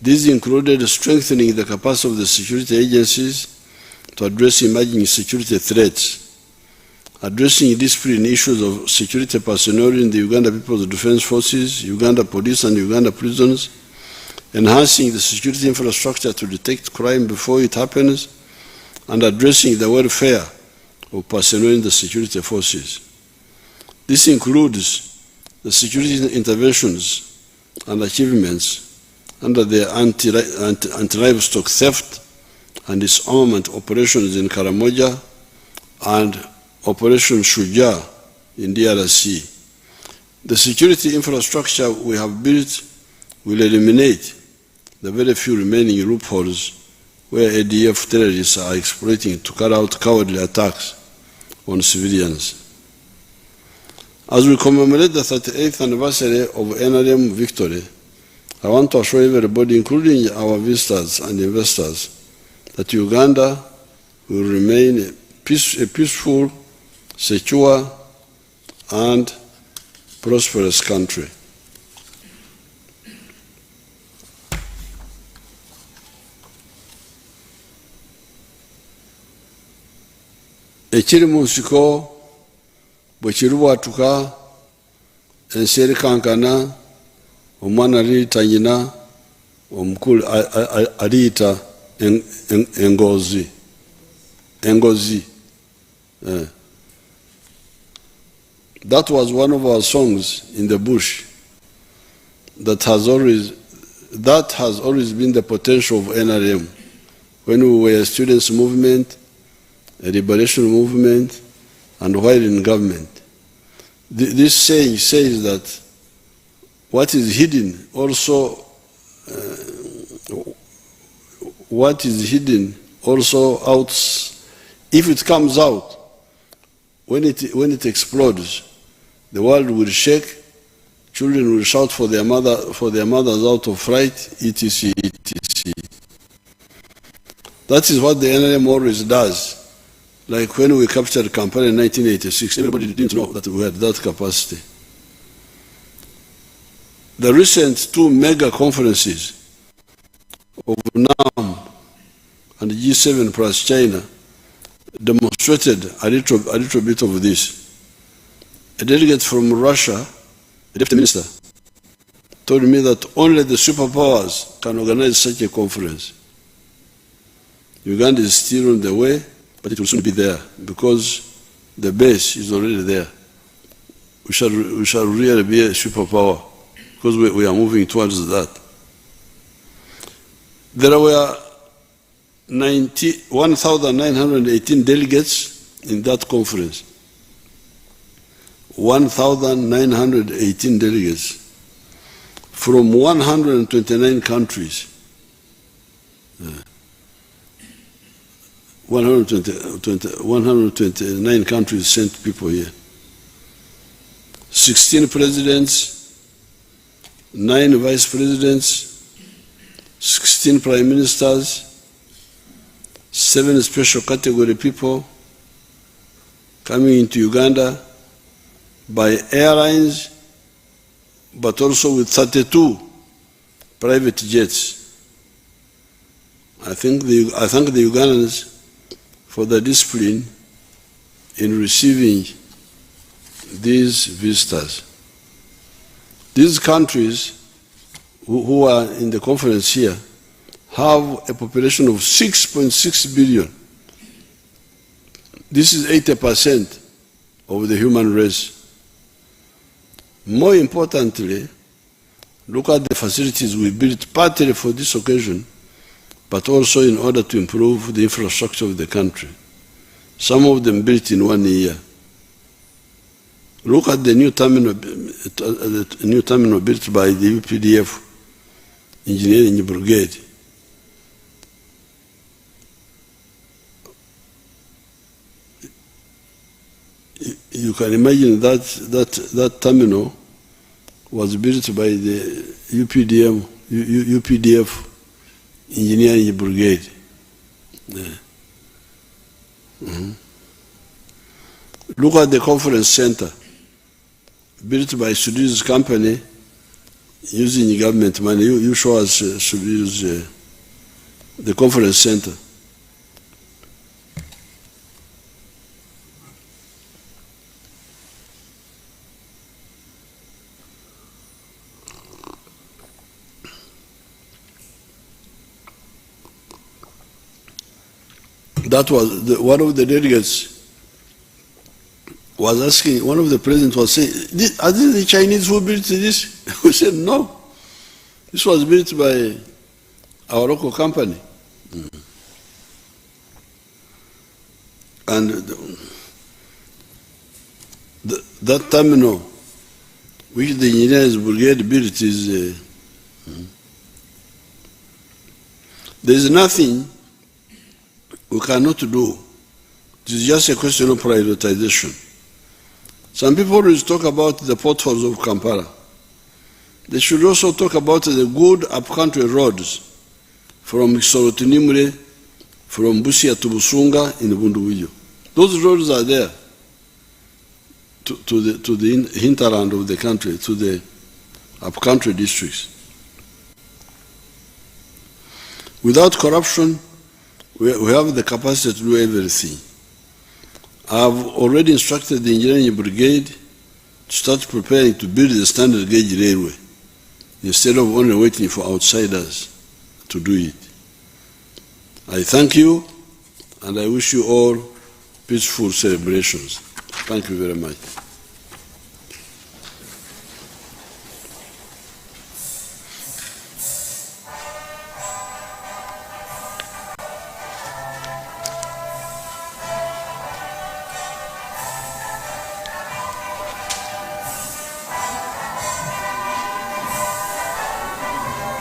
This included strengthening the capacity of the security agencies to address emerging security threats, addressing discipline issues of security personnel in the Uganda People's Defense Forces, Uganda Police, and Uganda prisons, enhancing the security infrastructure to detect crime before it happens, and addressing the welfare of personnel in the security forces. This includes the security interventions and achievements under the anti-livestock theft and disarmament operations in Karamoja and Operation Shujaa in DRC. The security infrastructure we have built will eliminate the very few remaining loopholes where ADF terrorists are exploiting to carry out cowardly attacks on civilians. As we commemorate the 38th anniversary of NRM victory, I want to assure everybody, including our visitors and investors, that Uganda will remain a peaceful, secure, and prosperous country. Ekiri mu nsiko bwe kirubwatuka ensi erikankana, omwana aliyita nyina, omukulu aliyita engozi. That was one of our songs in the bush that has always been the potential of NRM. When we were a students' movement, a liberation movement, and while in government. This saying says that what is hidden also out, if it comes out, when it explodes, the world will shake, children will shout for their mothers out of fright, etc., etc. That is what the NRM always does. Like when we captured Kampala in 1986, everybody didn't know that we had that capacity. The recent two mega conferences of NAM and G7 plus China demonstrated a little bit of this. A delegate from Russia, a deputy minister, told me that only the superpowers can organize such a conference. Uganda is still on the way, but it will soon be there because the base is already there. We shall really be a superpower because we are moving towards that. There were 1,918 delegates in that conference. 1,918 delegates from 129 countries. 129 countries sent people here. 16 presidents, 9 vice presidents, 16 prime ministers, 7 special category people coming into Uganda by airlines, but also with 32 private jets. I thank the Ugandans for the discipline in receiving these visitors. These countries who are in the conference here have a population of 6.6 billion. This is 80% of the human race. More importantly, Look at the facilities we built partly for this occasion, but also in order to improve the infrastructure of the country. Some of them built in 1 year. Look at the new terminal built by the UPDF Engineering Brigade. You can imagine that terminal was built by the UPDF Engineering Brigade. Yeah. Look at the conference center built by Sudi's company using government money. You show us Sudi's the conference center. That was one of the delegates was asking, one of the presidents was saying, are these the Chinese who built this? We said, no. This was built by our local company. And that terminal, which the engineers brigade built, is, there is nothing we cannot do. It is just a question of prioritization. Some people always talk about the potholes of Kampala. They should also talk about the good upcountry roads from Kisoro to Nimule, from Busia to Busunga in Bundubujo. Those roads are there to the hinterland of the country, to the upcountry districts. Without corruption, we have the capacity to do everything. I've already instructed the engineering brigade to start preparing to build the standard gauge railway instead of only waiting for outsiders to do it. I thank you and I wish you all peaceful celebrations. Thank you very much.